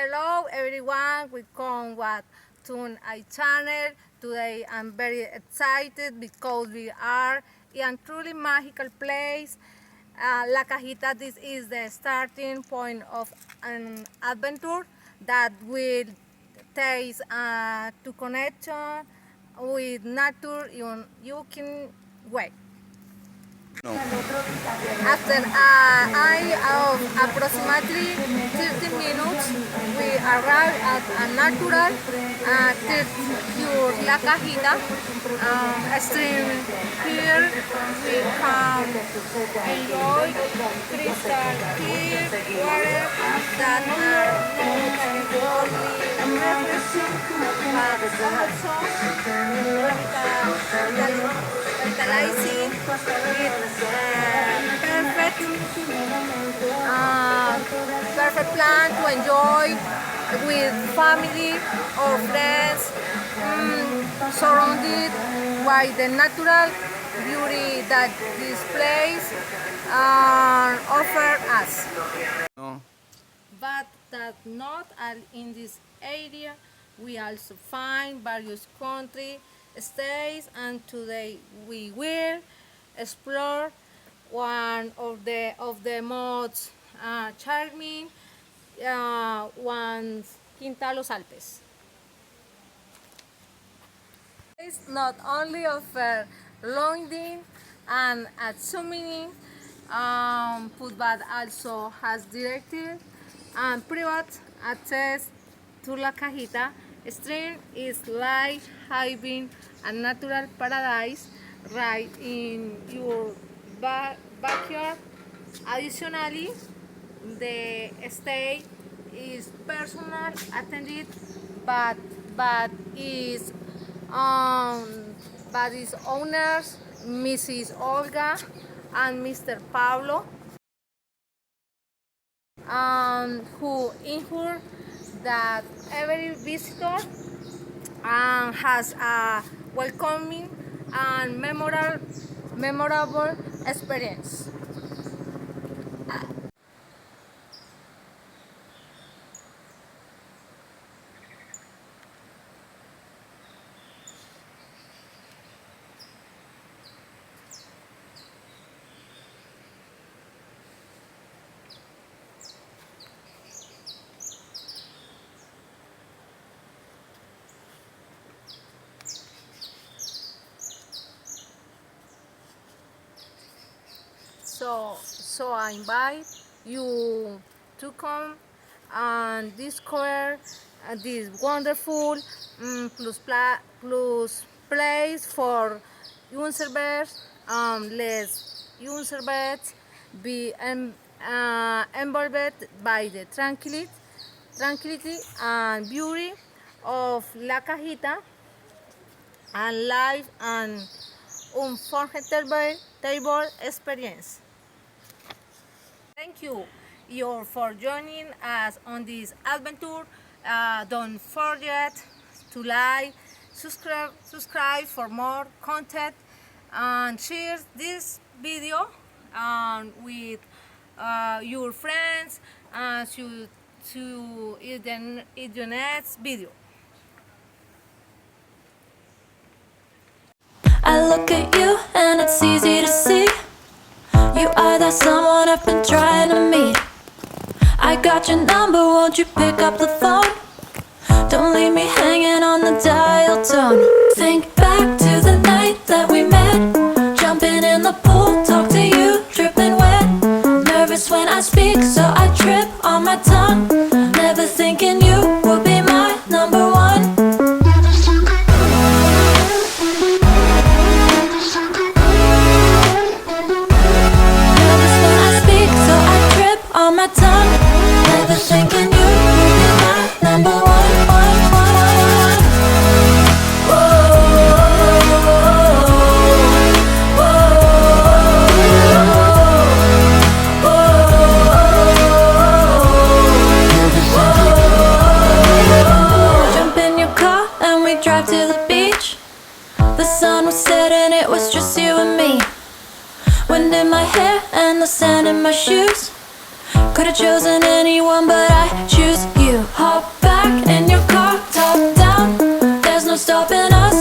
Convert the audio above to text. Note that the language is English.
Hello everyone, welcome back to our channel. Today I'm very excited because we are in a truly magical place. La Cajita, this is the starting point of an adventure that will take to connection with nature in unique way. No. After approximately 30 minutes, we arrive at a natural pure La Cajita stream. Here we can enjoy crystal clear water that are not only refreshing but also revitalizing with perfect plan to enjoy with family or friends, surrounded by the natural beauty that this place offers us. No. But that not all in this area. We also find various country states, and today we will explore one of the most charming ones, Quinta Los Alpes. It's not only offer lounging and assuming food, but also has direct and private access to La Cajita. Stream is like having a natural paradise right in your backyard. Additionally, the stay is personal attended, but but is um, but its owners, Mrs. Olga and Mr. Pablo, who ensure that every visitor has a welcoming and memorable experience. So I invite you to come and discover this wonderful plus place for uservers, less uservers be involved by the tranquility and beauty of La Cajita and life and unforgettable experience. Thank you for joining us on this adventure. Don't forget to like, subscribe for more content, and share this video with your friends to the next video. I look at you and it's easy to see you are that someone I've been trying to meet. I got your number, won't you pick up the phone? Don't leave me hanging on the dial tone. Think back to the night that we met, jumping in the pool, talk to you, dripping wet. Nervous when I speak, so I trip on my tongue. Never thinking you would be my number one. On my tongue, never thinking you would be my number one. Whoa, whoa, whoa. Jump in your car and we drive to the beach. The sun was setting, it was just you and me. Wind in my hair and the sand in my shoes. Could've chosen anyone, but I choose you. Hop stopping us.